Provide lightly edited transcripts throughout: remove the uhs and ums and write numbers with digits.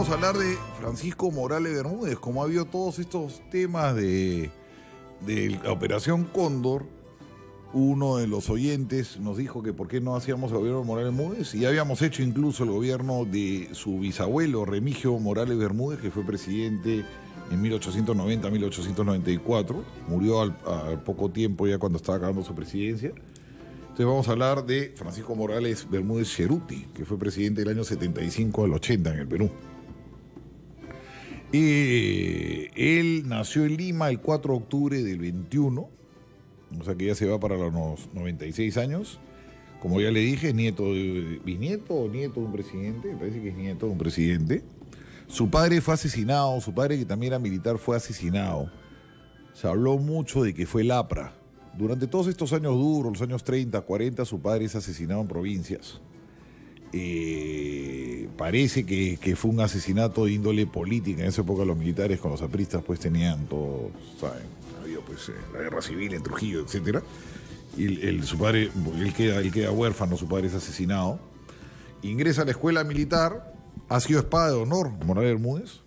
vamos a hablar de Francisco Morales Bermúdez. Como ha habido todos estos temas de la Operación Cóndor, uno de los oyentes nos dijo que por qué no hacíamos el gobierno de Morales Bermúdez, y ya habíamos hecho incluso el gobierno de su bisabuelo Remigio Morales Bermúdez, que fue presidente en 1890-1894, murió al poco tiempo ya cuando estaba acabando su presidencia. Entonces vamos a hablar de Francisco Morales Bermúdez Cheruti, que fue presidente del año 75 al 80 en el Perú. Él nació en Lima el 4 de octubre del 21, o sea que ya se va para los 96 años. Como ya le dije, bisnieto o nieto de un presidente, me parece que es nieto de un presidente. Su padre fue asesinado, su padre, que también era militar, fue asesinado. Se habló mucho de que fue Lapra. Durante todos estos años duros, los años 30, 40, su padre es asesinado en provincias. Parece que fue un asesinato de índole política. En esa época los militares con los apristas pues tenían todo, ¿saben? Había pues la guerra civil en Trujillo, etc. Y su padre, él queda huérfano, su padre es asesinado. Ingresa a la escuela militar, ha sido espada de honor Morales Bermúdez,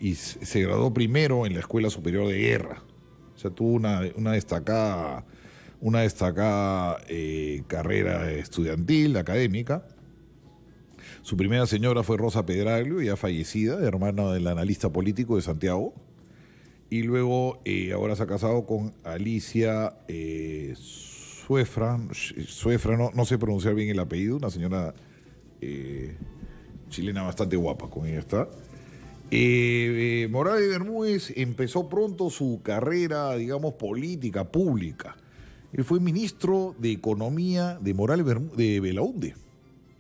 y se graduó primero en la Escuela Superior de Guerra. O sea, tuvo una destacada carrera estudiantil, académica. Su primera señora fue Rosa Pedraglio, ya fallecida, hermana del analista político de Santiago. Y luego ahora se ha casado con Alicia Suefra, no sé pronunciar bien el apellido, una señora chilena bastante guapa, con ella está. Morales Bermúdez empezó pronto su carrera, digamos, política, pública. Él fue ministro de Economía de Belaúnde.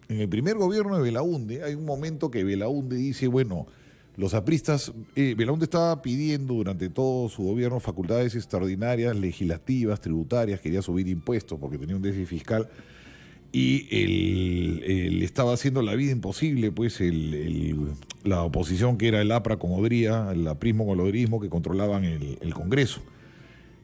En el primer gobierno de Belaúnde, hay un momento que Belaúnde dice, bueno, los apristas, Belaúnde estaba pidiendo durante todo su gobierno facultades extraordinarias, legislativas, tributarias, quería subir impuestos porque tenía un déficit fiscal, y él estaba haciendo la vida imposible, pues la oposición, que era el APRA con Odría, el aprismo con el odrismo, que controlaban el Congreso.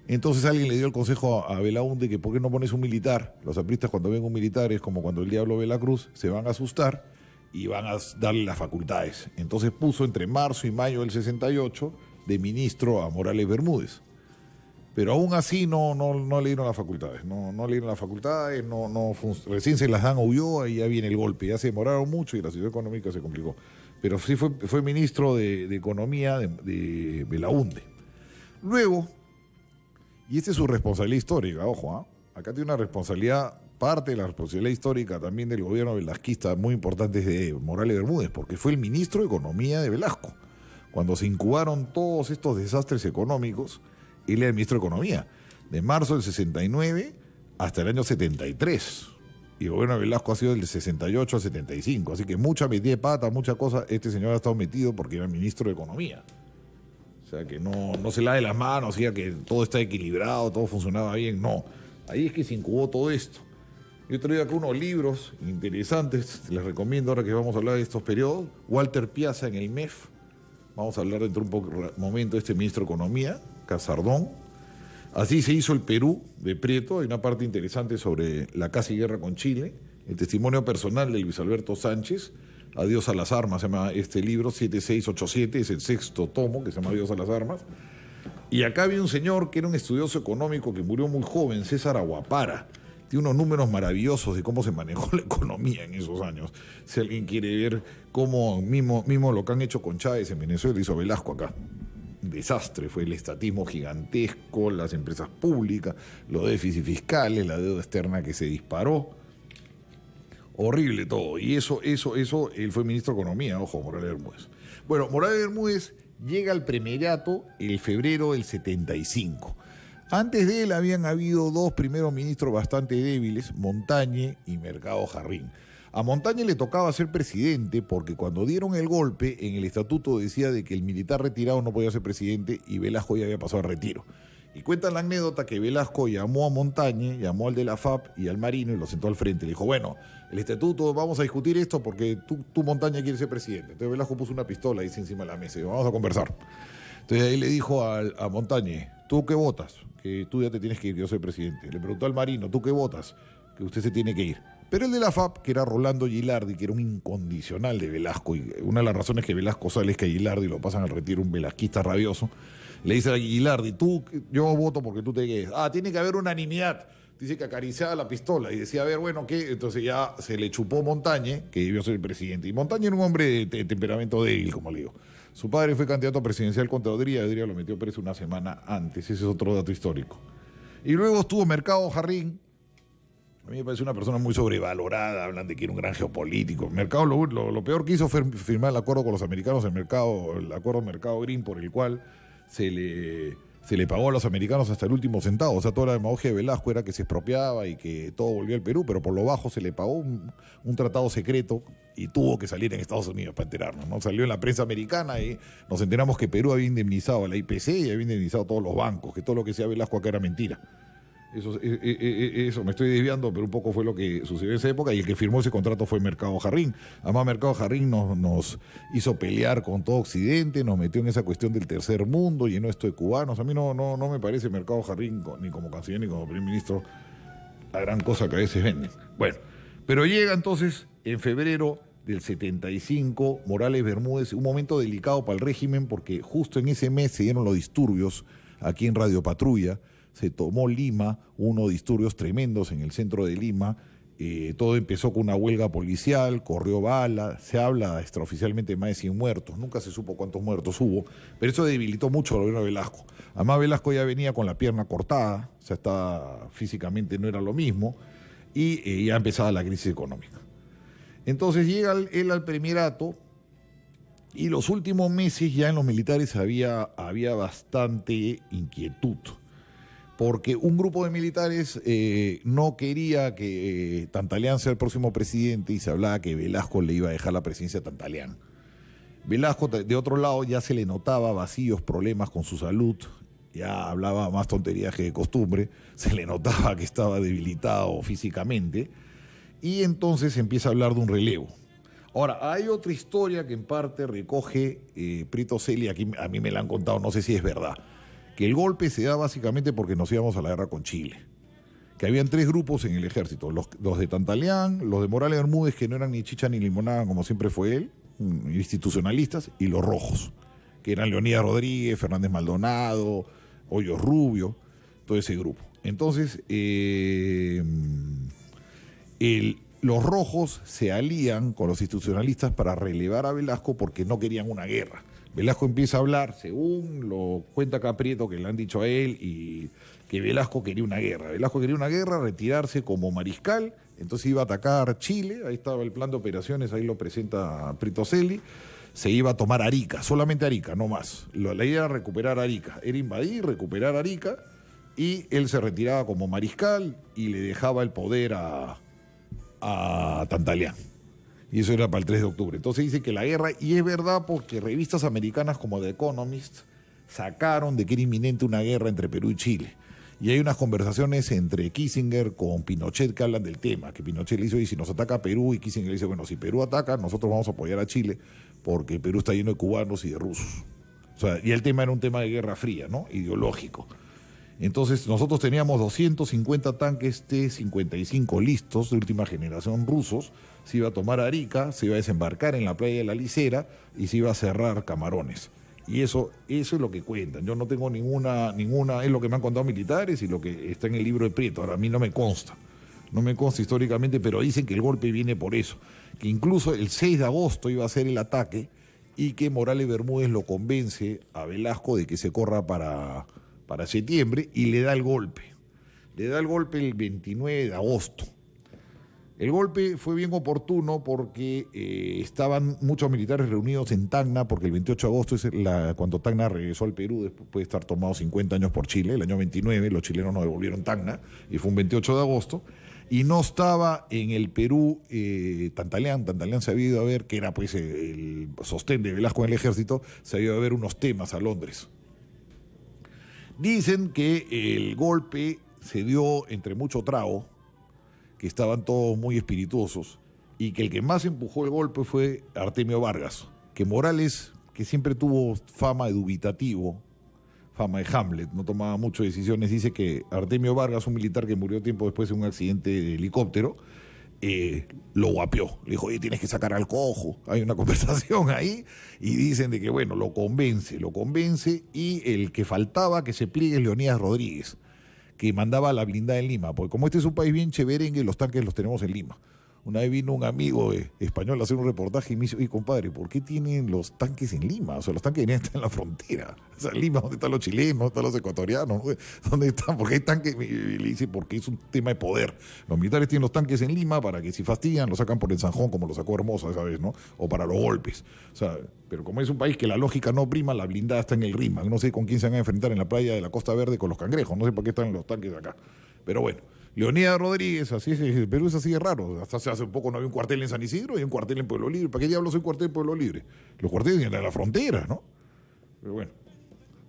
Entonces alguien le dio el consejo a Belaúnde que por qué no pones un militar. Los apristas, cuando ven un militar, es como cuando el diablo ve la cruz, se van a asustar y van a darle las facultades. Entonces puso entre marzo y mayo del 68 de ministro a Morales Bermúdez. Pero aún así no le dieron las facultades, no le dieron las facultades, recién se las dan a Ulloa y ya viene el golpe. Ya se demoraron mucho y la situación económica se complicó. Pero sí fue ministro de Economía de Belaúnde. Luego, y esta es su responsabilidad histórica, ojo, acá tiene una responsabilidad, parte de la responsabilidad histórica también del gobierno velasquista, muy importante, es de Morales Bermúdez, porque fue el ministro de Economía de Velasco. Cuando se incubaron todos estos desastres económicos, él era el ministro de Economía, de marzo del 69 hasta el año 73. Y el gobierno de Velasco ha sido del 68 al 75. Así que mucha metida de pata, mucha cosa, este señor ha estado metido porque era el ministro de Economía. O sea, que no se lave las manos, diga que todo está equilibrado, todo funcionaba bien. No, ahí es que se incubó todo esto. Yo traigo acá unos libros interesantes, les recomiendo ahora que vamos a hablar de estos periodos. Walter Piazza en el MEF. Vamos a hablar dentro de un momento de este ministro de Economía, Casardón. Así se hizo el Perú de Prieto. Hay una parte interesante sobre la casi guerra con Chile. El testimonio personal de Luis Alberto Sánchez, Adiós a las armas, se llama este libro, 7687, es el sexto tomo que se llama Adiós a las armas. Y acá había un señor que era un estudioso económico que murió muy joven, César Aguapara. Tiene unos números maravillosos de cómo se manejó la economía en esos años. Si alguien quiere ver cómo mismo lo que han hecho con Chávez en Venezuela, hizo Velasco acá. Un desastre, fue el estatismo gigantesco, las empresas públicas, los déficits fiscales, la deuda externa que se disparó. Horrible todo. Y eso, él fue ministro de Economía, ojo, Morales Bermúdez. Bueno, Morales Bermúdez llega al premierato en febrero del 75. Antes de él habían habido dos primeros ministros bastante débiles, Montañe y Mercado Jarrín. A Montañe le tocaba ser presidente porque cuando dieron el golpe, en el estatuto decía de que el militar retirado no podía ser presidente y Velasco ya había pasado al retiro. Y cuentan la anécdota que Velasco llamó a Montañe, llamó al de la FAP y al Marino y lo sentó al frente. Le dijo, bueno, el estatuto, vamos a discutir esto porque tú Montañe, quieres ser presidente. Entonces Velasco puso una pistola ahí encima de la mesa y dijo, vamos a conversar. Entonces ahí le dijo a Montañe, ¿tú qué votas? Que tú ya te tienes que ir, que yo soy presidente. Le preguntó al Marino, ¿tú qué votas? Que usted se tiene que ir. Pero el de la FAP, que era Rolando Gilardi, que era un incondicional de Velasco, y una de las razones que Velasco sale es que a Gilardi lo pasan al retiro, un velasquista rabioso, le dice a Gilardi, yo voto porque tú te quedes. Tiene que haber unanimidad. Dice que acariciaba la pistola y decía, a ver, bueno, ¿qué? Entonces ya se le chupó Montañe, que debió ser el presidente. Y Montañe era un hombre de temperamento débil, como le digo. Su padre fue candidato presidencial contra Odría lo metió preso una semana antes. Ese es otro dato histórico. Y luego estuvo Mercado Jarrín. A mí me parece una persona muy sobrevalorada, hablan de que era un gran geopolítico. Mercado lo peor que hizo fue firmar el acuerdo con los americanos, el acuerdo Mercado Green, por el cual se le pagó a los americanos hasta el último centavo. O sea, toda la demagogia de Velasco era que se expropiaba y que todo volvió al Perú, pero por lo bajo se le pagó un tratado secreto y tuvo que salir en Estados Unidos para enterarnos, ¿no? Salió en la prensa americana y nos enteramos que Perú había indemnizado a la IPC y había indemnizado a todos los bancos, que todo lo que decía Velasco acá era mentira. Eso me estoy desviando, pero un poco fue lo que sucedió en esa época, y el que firmó ese contrato fue Mercado Jarrín. Además, Mercado Jarrín nos hizo pelear con todo Occidente, nos metió en esa cuestión del tercer mundo, llenó esto de cubanos. A mí no me parece Mercado Jarrín, ni como canciller ni como primer ministro, la gran cosa que a veces venden. Bueno, pero llega entonces, en febrero del 75, Morales Bermúdez, un momento delicado para el régimen, porque justo en ese mes se dieron los disturbios aquí en Radio Patrulla. Se tomó Lima, unos disturbios tremendos en el centro de Lima. Todo empezó con una huelga policial, corrió bala, se habla extraoficialmente de más de 100 muertos, nunca se supo cuántos muertos hubo, pero eso debilitó mucho al gobierno de Velasco. Además, Velasco ya venía con la pierna cortada, o sea, físicamente no era lo mismo, y ya empezaba la crisis económica. Entonces llega él al primerato, y los últimos meses ya en los militares había bastante inquietud, porque un grupo de militares no quería que Tantaleán sea el próximo presidente y se hablaba que Velasco le iba a dejar la presidencia a Tantaleán. Velasco, de otro lado, ya se le notaba vacíos, problemas con su salud, ya hablaba más tonterías que de costumbre, se le notaba que estaba debilitado físicamente, y entonces empieza a hablar de un relevo. Ahora, hay otra historia que en parte recoge Prito Celi, aquí a mí me la han contado, no sé si es verdad, que el golpe se da básicamente porque nos íbamos a la guerra con Chile, que habían 3 grupos en el ejército, los de Tantaleán, los de Morales Bermúdez, que no eran ni chicha ni limonada como siempre fue él, institucionalistas, y los rojos, que eran Leonidas Rodríguez, Fernández Maldonado, Hoyos Rubio, todo ese grupo. Entonces, los rojos se alían con los institucionalistas para relevar a Velasco porque no querían una guerra. Velasco empieza a hablar, según lo cuenta Caprieto, que le han dicho a él, y que Velasco quería una guerra. Velasco quería una guerra, retirarse como mariscal, entonces iba a atacar Chile, ahí estaba el plan de operaciones, ahí lo presenta Prito Celi, se iba a tomar Arica, solamente Arica, no más. La idea era recuperar Arica, era invadir, recuperar Arica, y él se retiraba como mariscal y le dejaba el poder a Tantaleán. Y eso era para el 3 de octubre. Entonces dice que la guerra, y es verdad porque revistas americanas como The Economist sacaron de que era inminente una guerra entre Perú y Chile. Y hay unas conversaciones entre Kissinger con Pinochet que hablan del tema, que Pinochet le dice, oye, si nos ataca Perú, y Kissinger le dice, bueno, si Perú ataca, nosotros vamos a apoyar a Chile, porque Perú está lleno de cubanos y de rusos. O sea, y el tema era un tema de guerra fría, ¿no? Ideológico. Entonces nosotros teníamos 250 tanques T-55 listos, de última generación rusos, se iba a tomar Arica, se iba a desembarcar en la playa de la Licera y se iba a cerrar Camarones. Y eso es lo que cuentan. Yo no tengo ninguna, es lo que me han contado militares y lo que está en el libro de Prieto. Ahora, a mí no me consta históricamente, pero dicen que el golpe viene por eso, que incluso el 6 de agosto iba a ser el ataque y que Morales Bermúdez lo convence a Velasco de que se corra para septiembre y le da el golpe. Le da el golpe el 29 de agosto. El golpe fue bien oportuno porque estaban muchos militares reunidos en Tacna, porque el 28 de agosto es cuando Tacna regresó al Perú, después de estar tomado 50 años por Chile, el año 29, los chilenos nos devolvieron Tacna, y fue un 28 de agosto, y no estaba en el Perú Tantaleán se había ido a ver, que era pues el sostén de Velasco en el ejército, se había ido a ver unos temas a Londres. Dicen que el golpe se dio entre mucho trago, que estaban todos muy espirituosos, y que el que más empujó el golpe fue Artemio Vargas, que Morales, que siempre tuvo fama de dubitativo, fama de Hamlet, no tomaba muchas decisiones, dice que Artemio Vargas, un militar que murió tiempo después de un accidente de helicóptero, lo guapió. Le dijo, oye, tienes que sacar al cojo. Hay una conversación ahí y dicen de que, bueno, lo convence. Y el que faltaba que se pliegue es Leonidas Rodríguez, que mandaba la blindada en Lima. Porque como este es un país bien chéverengue, los tanques los tenemos en Lima. Una vez vino un amigo español a hacer un reportaje y me dice, oye, compadre, ¿por qué tienen los tanques en Lima? O sea, los tanques deberían estar en la frontera. O sea, en Lima, ¿dónde están los chilenos? ¿Dónde están los ecuatorianos? ¿Dónde están? ¿Por qué hay tanques? Y le dice, porque es un tema de poder. Los militares tienen los tanques en Lima para que si fastidian, lo sacan por el Zanjón, como lo sacó Hermosa esa vez, ¿no? O para los golpes. O sea, pero como es un país que la lógica no prima, la blindada está en el RIMAC. No sé con quién se van a enfrentar en la playa de la Costa Verde con los cangrejos. No sé por qué están los tanques acá. Pero bueno. Leonidas Rodríguez, así es, el Perú es así de raro. Hasta hace un poco no había un cuartel en San Isidro y un cuartel en Pueblo Libre. ¿Para qué diablos hay un cuartel en Pueblo Libre? Los cuarteles vienen de la frontera, ¿no? Pero bueno,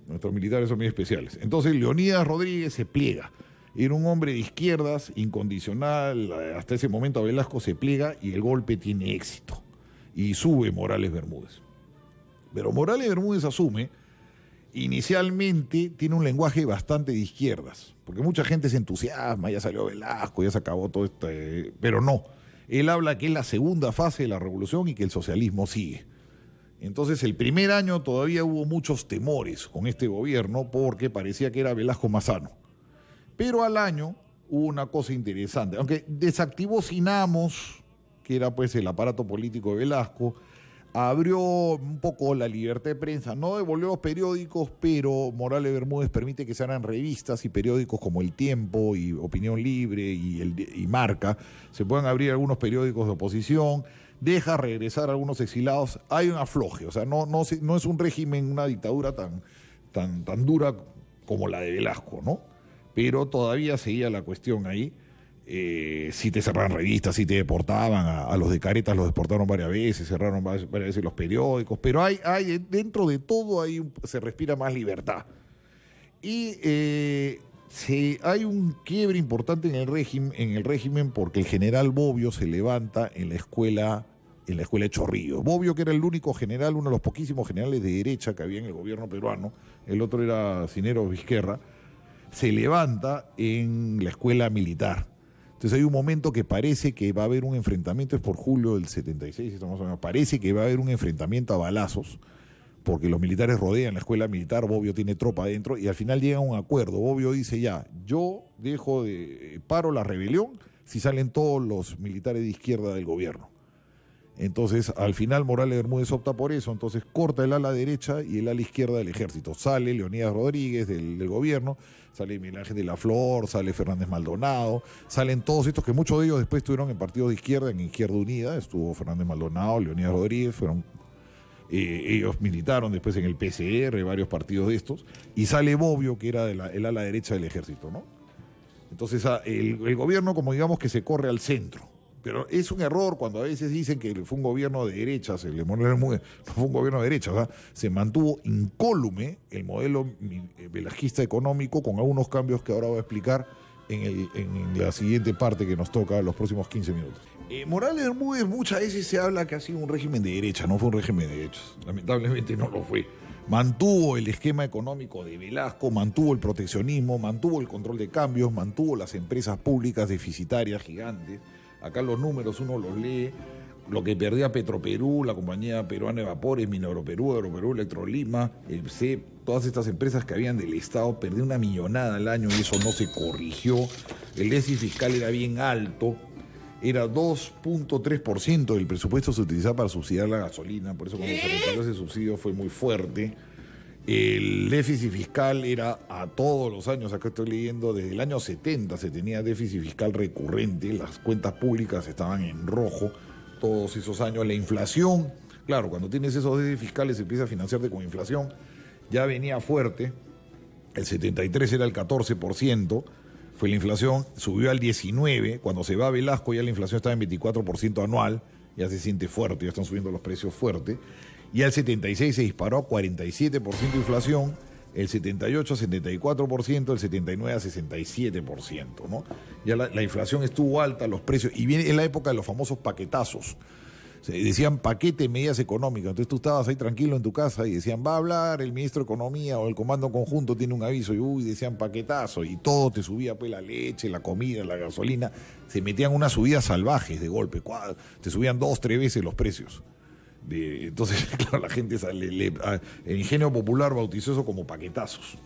nuestros militares son muy especiales. Entonces, Leonidas Rodríguez se pliega. Era un hombre de izquierdas, incondicional. Hasta ese momento a Velasco se pliega y el golpe tiene éxito. Y sube Morales Bermúdez. Pero Morales Bermúdez asume. Inicialmente tiene un lenguaje bastante de izquierdas, porque mucha gente se entusiasma, ya salió Velasco, ya se acabó todo esto, pero no. Él habla que es la segunda fase de la revolución y que el socialismo sigue. Entonces el primer año todavía hubo muchos temores con este gobierno porque parecía que era Velasco más sano. Pero al año hubo una cosa interesante, aunque desactivó Sinamos, que era pues el aparato político de Velasco, abrió un poco la libertad de prensa, no devolvió los periódicos, pero Morales Bermúdez permite que se hagan revistas y periódicos como El Tiempo y Opinión Libre y Marca, se puedan abrir algunos periódicos de oposición, deja regresar a algunos exilados, hay un afloje, o sea, no es un régimen, una dictadura tan dura como la de Velasco, ¿no? Pero todavía seguía la cuestión ahí. Si te cerraban revistas, si te deportaban, a los de Caretas los deportaron varias veces, cerraron varias veces los periódicos, pero hay dentro de todo se respira más libertad. Y hay un quiebre importante en el régimen porque el general Bobbio se levanta en la escuela de Chorrillos. Bobbio, que era el único general, uno de los poquísimos generales de derecha que había en el gobierno peruano, el otro era Cisneros Vizquerra, se levanta en la escuela militar. Entonces hay un momento que parece que va a haber un enfrentamiento, es por julio del 76, estamos hablando, parece que va a haber un enfrentamiento a balazos, porque los militares rodean la escuela militar, Bobbio tiene tropa adentro, y al final llega a un acuerdo. Bobbio dice ya, yo paro la rebelión si salen todos los militares de izquierda del gobierno. Entonces, al final Morales Bermúdez opta por eso, entonces corta el ala derecha y el ala izquierda del ejército. Sale Leonidas Rodríguez del gobierno, sale Miguel Ángel de la Flor, sale Fernández Maldonado, salen todos estos que muchos de ellos después estuvieron en partidos de izquierda, en Izquierda Unida, estuvo Fernández Maldonado, Leonidas Rodríguez, ellos militaron después en el PCR, varios partidos de estos, y sale Bobbio, que era el ala derecha del ejército, ¿no? Entonces el gobierno, como digamos que se corre al centro. Pero es un error cuando a veces dicen que fue un gobierno de derechas, no fue un gobierno de derechas, ¿verdad? Se mantuvo incólume el modelo velasquista económico con algunos cambios que ahora voy a explicar en la siguiente parte que nos toca los próximos 15 minutos. Morales Bermúdez muchas veces se habla que ha sido un régimen de derecha, no fue un régimen de derechas, lamentablemente no lo fue. Mantuvo el esquema económico de Velasco, mantuvo el proteccionismo, mantuvo el control de cambios, mantuvo las empresas públicas deficitarias gigantes. Acá los números uno los lee, lo que perdía Petroperú, la compañía peruana de vapores, Mineroperú, Aeroperú, Electrolima, el CEP, todas estas empresas que habían del Estado, perdían una millonada al año y eso no se corrigió. El déficit fiscal era bien alto, era 2.3% del presupuesto se utilizaba para subsidiar la gasolina, por eso cuando se retiró ese subsidio fue muy fuerte. El déficit fiscal era a todos los años, acá estoy leyendo, desde el año 70 se tenía déficit fiscal recurrente, las cuentas públicas estaban en rojo todos esos años. La inflación, claro, cuando tienes esos déficits fiscales se empieza a financiarte con inflación, ya venía fuerte, el 73 era el 14%, fue la inflación, subió al 19%, cuando se va a Velasco ya la inflación estaba en 24% anual, ya se siente fuerte, ya están subiendo los precios fuerte. Y al 76 se disparó a 47% de inflación, el 78 a 74%, el 79 a 67%, ¿no? Ya la inflación estuvo alta, los precios, y viene en la época de los famosos paquetazos. decían paquete de medidas económicas. Entonces tú estabas ahí tranquilo en tu casa y decían, va a hablar el ministro de Economía o el Comando Conjunto tiene un aviso y decían paquetazo y todo te subía, pues la leche, la comida, la gasolina, se metían unas subidas salvajes de golpe, te subían 2, 3 veces los precios. Entonces, claro, la gente, el ingenio popular bautizó eso como paquetazos.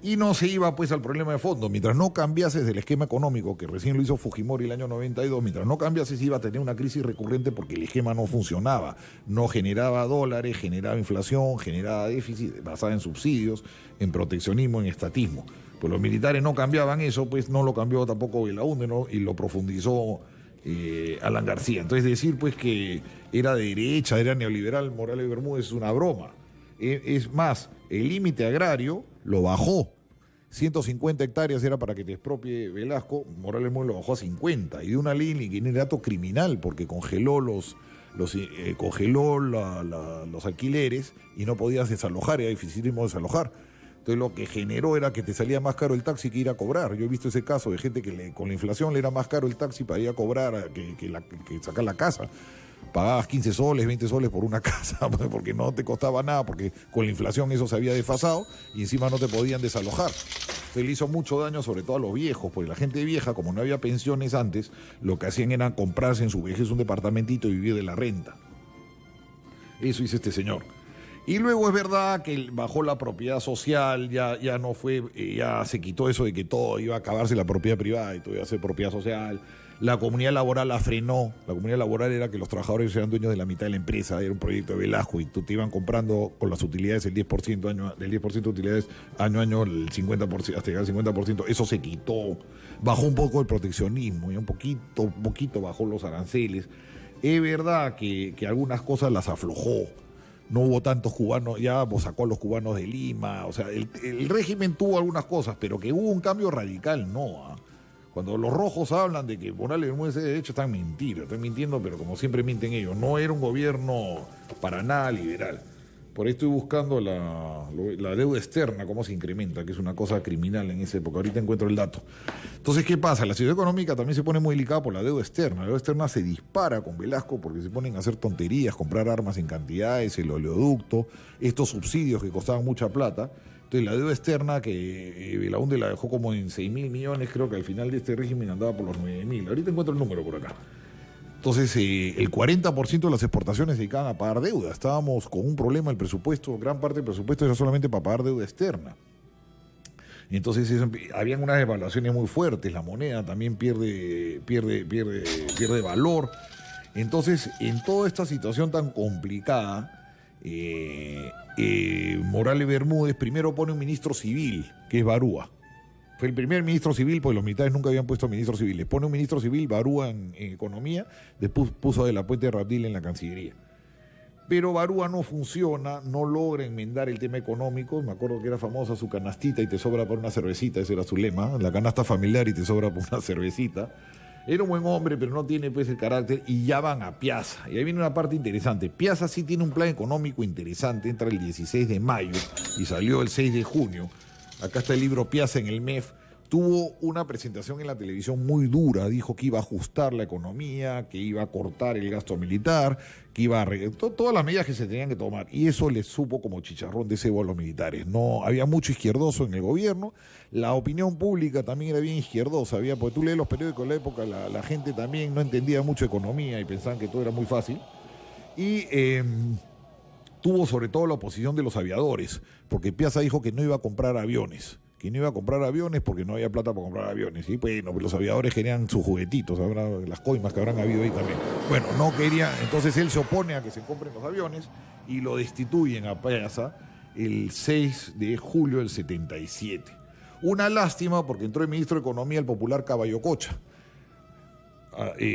Y no se iba pues al problema de fondo. Mientras no cambiases del esquema económico, que recién lo hizo Fujimori el año 92, mientras no cambiases iba a tener una crisis recurrente porque el esquema no funcionaba. No generaba dólares, generaba inflación, generaba déficit basada en subsidios, en proteccionismo, en estatismo. Pues los militares no cambiaban eso, pues no lo cambió tampoco Belaúnde, ¿no? Y lo profundizó Alan García. Entonces decir pues que era de derecha, era neoliberal Morales Bermúdez es una broma. Es más, el límite agrario lo bajó. 150 hectáreas era para que te expropie Velasco, Morales Bermúdez lo bajó a 50. Y de una ley que era dato criminal porque congeló los alquileres y no podías desalojar, era dificilísimo desalojar. Entonces lo que generó era que te salía más caro el taxi que ir a cobrar. Yo he visto ese caso de gente que con la inflación le era más caro el taxi para ir a cobrar que sacar la casa. Pagabas 15 soles, 20 soles por una casa, porque no te costaba nada, porque con la inflación eso se había desfasado y encima no te podían desalojar. Se le hizo mucho daño sobre todo a los viejos, porque la gente vieja, como no había pensiones antes, lo que hacían era comprarse en su vejez un departamentito y vivir de la renta. Eso hizo este señor. Y luego es verdad que bajó la propiedad social, ya no fue, ya se quitó eso de que todo iba a acabarse la propiedad privada y todo iba a ser propiedad social. La comunidad laboral la frenó. La comunidad laboral era que los trabajadores eran dueños de la mitad de la empresa, era un proyecto de Velasco y tú te iban comprando con las utilidades del 10% de utilidades año a año el 50%, hasta llegar al 50%. Eso se quitó. Bajó un poco el proteccionismo, y un poquito bajó los aranceles. Es verdad que algunas cosas las aflojó. No hubo tantos cubanos, ya sacó a los cubanos de Lima, o sea, el régimen tuvo algunas cosas, pero que hubo un cambio radical, no. Cuando los rojos hablan de que Morales Bermúdez es de derecha, están mintiendo, pero como siempre mienten ellos, no era un gobierno para nada liberal. Por ahí estoy buscando la deuda externa, cómo se incrementa, que es una cosa criminal en esa época. Ahorita encuentro el dato. Entonces, ¿qué pasa? La situación económica también se pone muy delicada por la deuda externa. La deuda externa se dispara con Velasco porque se ponen a hacer tonterías, comprar armas en cantidades, el oleoducto, estos subsidios que costaban mucha plata. Entonces, la deuda externa que Belaúnde la dejó como en 6.000 millones, creo que al final de este régimen andaba por los 9.000. Ahorita encuentro el número por acá. Entonces, el 40% de las exportaciones se dedicaban a pagar deuda. Estábamos con un problema, el presupuesto, gran parte del presupuesto era solamente para pagar deuda externa. Entonces, habían unas devaluaciones muy fuertes, la moneda también pierde valor. Entonces, en toda esta situación tan complicada, Morales Bermúdez primero pone un ministro civil, que es Barúa. Fue el primer ministro civil, porque los militares nunca habían puesto ministros civiles. Pone un ministro civil, Barúa en Economía, después puso de la Puente Rabdil en la Cancillería. Pero Barúa no funciona, no logra enmendar el tema económico. Me acuerdo que era famosa su canastita y te sobra por una cervecita, ese era su lema, la canasta familiar y te sobra por una cervecita. Era un buen hombre, pero no tiene pues el carácter, y ya van a Piazza. Y ahí viene una parte interesante. Piazza sí tiene un plan económico interesante, entra el 16 de mayo y salió el 6 de junio. Acá está el libro Piazza en el MEF. Tuvo una presentación en la televisión muy dura, dijo que iba a ajustar la economía, que iba a cortar el gasto militar, que iba a todas las medidas que se tenían que tomar, y eso les supo como chicharrón de cebo a los militares. No había mucho izquierdoso en el gobierno, la opinión pública también era bien izquierdosa, porque tú lees los periódicos de la época, la gente también no entendía mucho economía y pensaban que todo era muy fácil, y tuvo sobre todo la oposición de los aviadores, porque Piazza dijo que no iba a comprar aviones. Que no iba a comprar aviones porque no había plata para comprar aviones. Y bueno, los aviadores querían sus juguetitos, las coimas que habrán habido ahí también. Bueno, no quería, entonces él se opone a que se compren los aviones y lo destituyen a Piazza el 6 de julio del 77. Una lástima porque entró el ministro de Economía, el popular Caballo Cocha,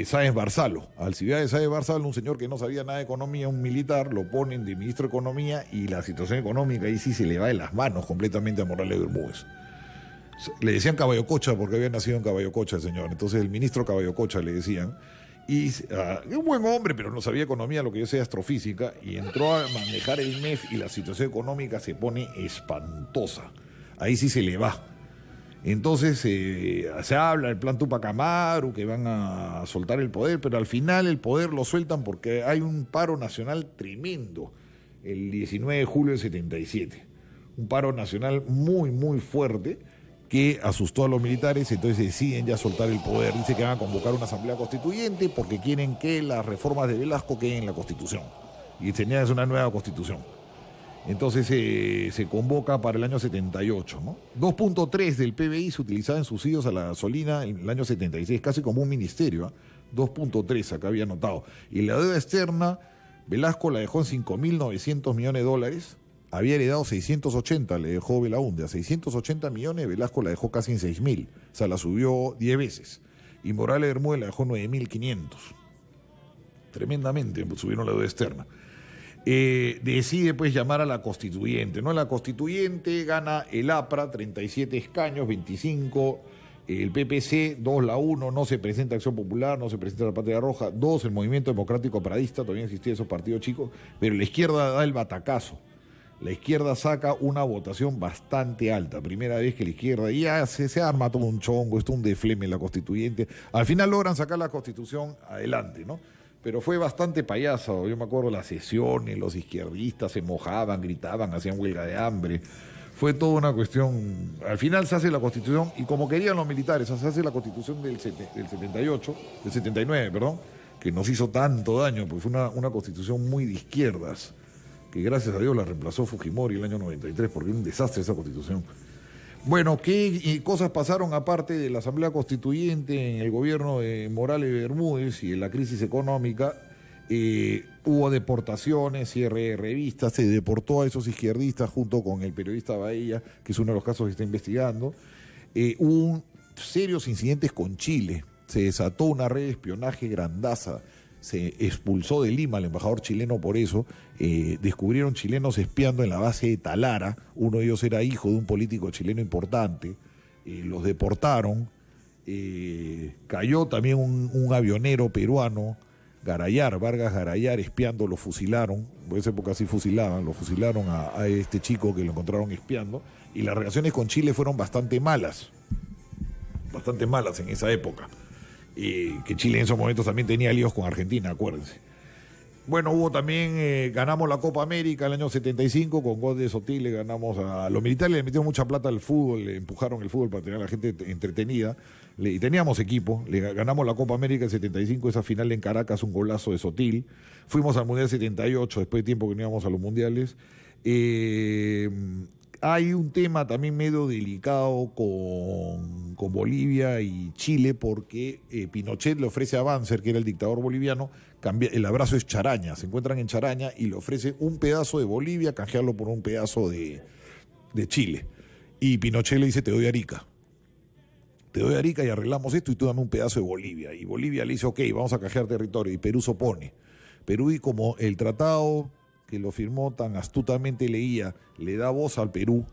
Sáenz Barzalo. Alcibiades Sáenz Barzalo, un señor que no sabía nada de economía, un militar, lo ponen de ministro de Economía y la situación económica ahí sí se le va de las manos completamente a Morales Bermúdez. Le decían Caballo Cocha porque había nacido en Caballo Cocha el señor, entonces el ministro Caballo Cocha le decían, y un buen hombre pero no sabía economía, lo que yo sé astrofísica, y entró a manejar el MEF y la situación económica se pone espantosa, ahí sí se le va. Entonces se habla del plan Tupac Amaru, que van a soltar el poder, pero al final el poder lo sueltan porque hay un paro nacional tremendo el 19 de julio del 77. Un paro nacional muy, muy fuerte que asustó a los militares, entonces deciden ya soltar el poder. Dice que van a convocar una asamblea constituyente porque quieren que las reformas de Velasco queden en la Constitución. Y tenían una nueva Constitución. Entonces se convoca para el año 78, ¿no? 2.3 del PBI se utilizaba en subsidios a la gasolina en el año 76, casi como un ministerio, ¿eh? 2.3, acá había anotado. Y la deuda externa, Velasco la dejó en 5.900 millones de dólares, había heredado 680, le dejó Belaúnde, a 680 millones, Velasco la dejó casi en 6.000, o sea, la subió 10 veces. Y Morales Bermúdez la dejó 9.500. Tremendamente subieron la deuda externa. Decide pues llamar a la constituyente, ¿no? La constituyente gana el APRA, 37 escaños, 25, el PPC, 2 la 1, no se presenta Acción Popular, no se presenta la Patria Roja, 2 el Movimiento Democrático Pradista, todavía existían esos partidos chicos, pero la izquierda da el batacazo. La izquierda saca una votación bastante alta, primera vez que la izquierda, y ya se arma todo un chongo, esto es un defleme la constituyente, al final logran sacar la constitución adelante, ¿no? Pero fue bastante payaso. Yo me acuerdo las sesiones, los izquierdistas se mojaban, gritaban, hacían huelga de hambre. Fue toda una cuestión. Al final se hace la Constitución, y como querían los militares, se hace la Constitución del 78, del 79, perdón, que nos hizo tanto daño, porque fue una Constitución muy de izquierdas, que gracias a Dios la reemplazó Fujimori el año 93, porque era un desastre esa Constitución. Bueno, ¿qué cosas pasaron aparte de la Asamblea Constituyente en el gobierno de Morales Bermúdez y en la crisis económica? Hubo deportaciones, cierre de revistas, se deportó a esos izquierdistas junto con el periodista Bahía, que es uno de los casos que está investigando. Hubo serios incidentes con Chile, se desató una red de espionaje grandaza, se expulsó de Lima al embajador chileno por eso, descubrieron chilenos espiando en la base de Talara, uno de ellos era hijo de un político chileno importante, los deportaron, cayó también un avionero peruano, Vargas Garayar, espiando, lo fusilaron, en esa época sí fusilaban, lo fusilaron a este chico que lo encontraron espiando, y las relaciones con Chile fueron bastante malas en esa época. Que Chile en esos momentos también tenía líos con Argentina, acuérdense. Bueno, hubo también, ganamos la Copa América el año 75, con gol de Sotil, le ganamos a los militares, le metieron mucha plata al fútbol, le empujaron el fútbol para tener a la gente entretenida, y teníamos equipo, ganamos la Copa América el 75, esa final en Caracas, un golazo de Sotil, fuimos al Mundial 78, después de tiempo que no íbamos a los Mundiales. Hay un tema también medio delicado con Bolivia y Chile, porque Pinochet le ofrece a Banzer, que era el dictador boliviano, el abrazo es Charaña, se encuentran en Charaña y le ofrece un pedazo de Bolivia, canjearlo por un pedazo de Chile. Y Pinochet le dice, te doy Arica y arreglamos esto y tú dame un pedazo de Bolivia. Y Bolivia le dice, ok, vamos a canjear territorio, y Perú se opone. Perú, y como el tratado que lo firmó tan astutamente leía, le da voz al Perú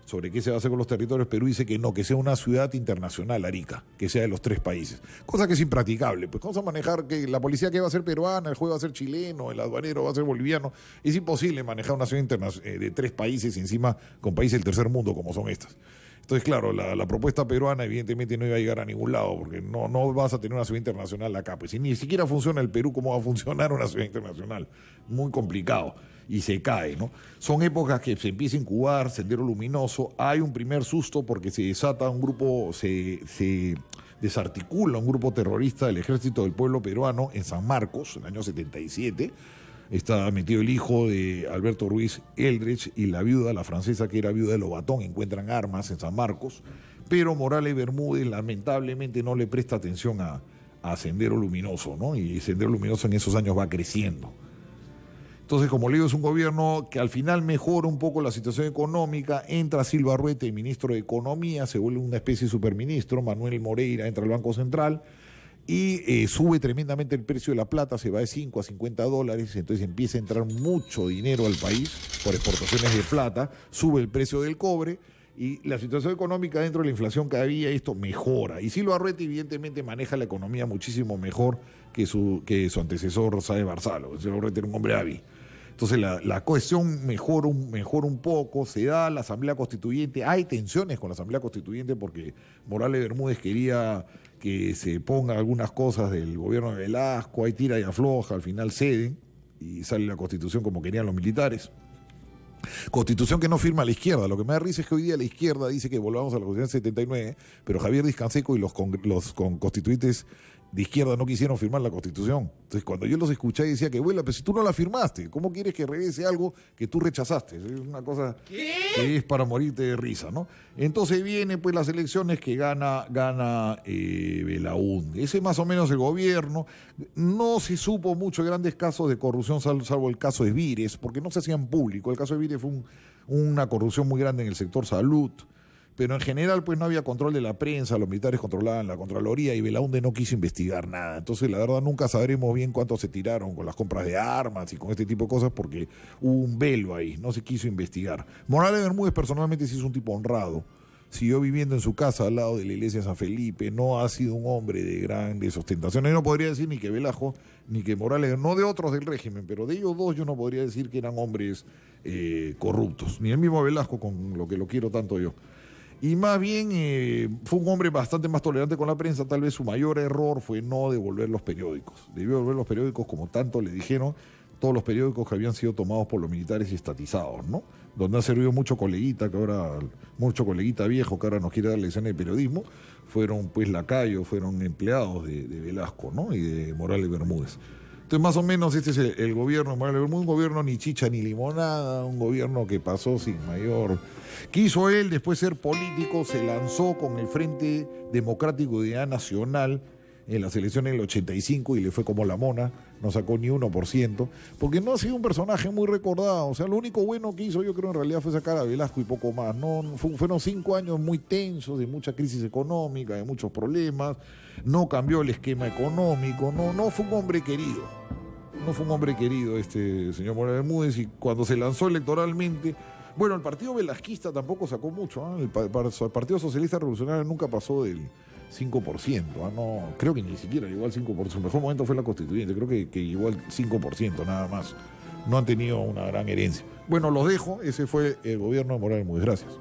sobre qué se va a hacer con los territorios, Perú dice que no, que sea una ciudad internacional, Arica, que sea de los 3 países. Cosa que es impracticable, pues vamos a manejar que la policía que va a ser peruana, el juez va a ser chileno, el aduanero va a ser boliviano. Es imposible manejar una ciudad de 3 países, encima con países del tercer mundo como son estas. Entonces, claro, la propuesta peruana evidentemente no iba a llegar a ningún lado, porque no vas a tener una ciudad internacional acá. Pues si ni siquiera funciona el Perú, ¿cómo va a funcionar una ciudad internacional? Muy complicado. Y se cae, ¿no? Son épocas que se empieza a incubar, Sendero Luminoso, hay un primer susto porque se desata un grupo, se desarticula un grupo terrorista del Ejército del Pueblo Peruano en San Marcos, en el año 77, está metido el hijo de Alberto Ruiz Eldredge y la viuda, la francesa que era viuda de Lobatón, encuentran armas en San Marcos, pero Morales Bermúdez lamentablemente no le presta atención a Sendero Luminoso, ¿no? Y Sendero Luminoso en esos años va creciendo. Entonces, como le digo, es un gobierno que al final mejora un poco la situación económica, entra Silva Arruete, ministro de Economía, se vuelve una especie de superministro, Manuel Moreira entra al Banco Central y sube tremendamente el precio de la plata, se va de 5 a 50 dólares, entonces empieza a entrar mucho dinero al país por exportaciones de plata, sube el precio del cobre y la situación económica dentro de la inflación que había, esto mejora. Y Silva Arruete evidentemente maneja la economía muchísimo mejor que su antecesor Sáez Barzalo. Silva Arruete era un hombre hábil. Entonces la cuestión mejora un poco, se da la Asamblea Constituyente, hay tensiones con la Asamblea Constituyente porque Morales Bermúdez quería que se pongan algunas cosas del gobierno de Velasco, hay tira y afloja, al final ceden y sale la Constitución como querían los militares. Constitución que no firma la izquierda. Lo que me da risa es que hoy día la izquierda dice que volvamos a la Constitución del 79, pero Javier Diz-Canseco y los constituyentes de izquierda no quisieron firmar la Constitución. Entonces, cuando yo los escuché, decía que, bueno, pero si tú no la firmaste, ¿cómo quieres que regrese algo que tú rechazaste? Es una cosa que es para morirte de risa, ¿no? Entonces viene pues las elecciones que gana Belaúnde. Ese es más o menos el gobierno. No se supo mucho de grandes casos de corrupción, salvo el caso de Vires, porque no se hacían público. El caso de Vires fue una corrupción muy grande en el sector salud. Pero en general pues no había control de la prensa, los militares controlaban la Contraloría y Belaúnde no quiso investigar nada. Entonces la verdad nunca sabremos bien cuánto se tiraron con las compras de armas y con este tipo de cosas porque hubo un velo ahí, no se quiso investigar. Morales Bermúdez personalmente sí es un tipo honrado, siguió viviendo en su casa al lado de la iglesia de San Felipe, no ha sido un hombre de grandes ostentaciones. Yo no podría decir ni que Velasco ni que Morales, no de otros del régimen, pero de ellos dos yo no podría decir que eran hombres corruptos, ni el mismo Velasco con lo que lo quiero tanto yo. Y más bien fue un hombre bastante más tolerante con la prensa. Tal vez su mayor error fue no devolver los periódicos. Debió devolver los periódicos como tanto le dijeron, todos los periódicos que habían sido tomados por los militares y estatizados, ¿no? Donde ha servido mucho coleguita viejo que ahora nos quiere dar lecciones de periodismo, fueron pues lacayos, fueron empleados de Velasco, ¿no? Y de Morales Bermúdez. Entonces, más o menos este es el gobierno de Morales Bermúdez, un gobierno ni chicha ni limonada, un gobierno que pasó sin mayor... Quiso él después ser político, se lanzó con el Frente Democrático de Unidad Nacional en las elecciones del 85 y le fue como la mona, no sacó ni 1%, porque no ha sido un personaje muy recordado. O sea, lo único bueno que hizo yo creo en realidad fue sacar a Velasco y poco más. Fueron 5 años muy tensos, de mucha crisis económica, de muchos problemas, no cambió el esquema económico, no fue un hombre querido. No fue un hombre querido este señor Morales Bermúdez y cuando se lanzó electoralmente... Bueno, el partido velasquista tampoco sacó mucho, ¿eh? El Partido Socialista Revolucionario nunca pasó del 5%, ¿eh? No, creo que ni siquiera llegó al 5%, su mejor momento fue la Constituyente, creo que llegó al 5%, nada más. No han tenido una gran herencia. Bueno, los dejo, ese fue el gobierno de Morales Bermúdez, gracias.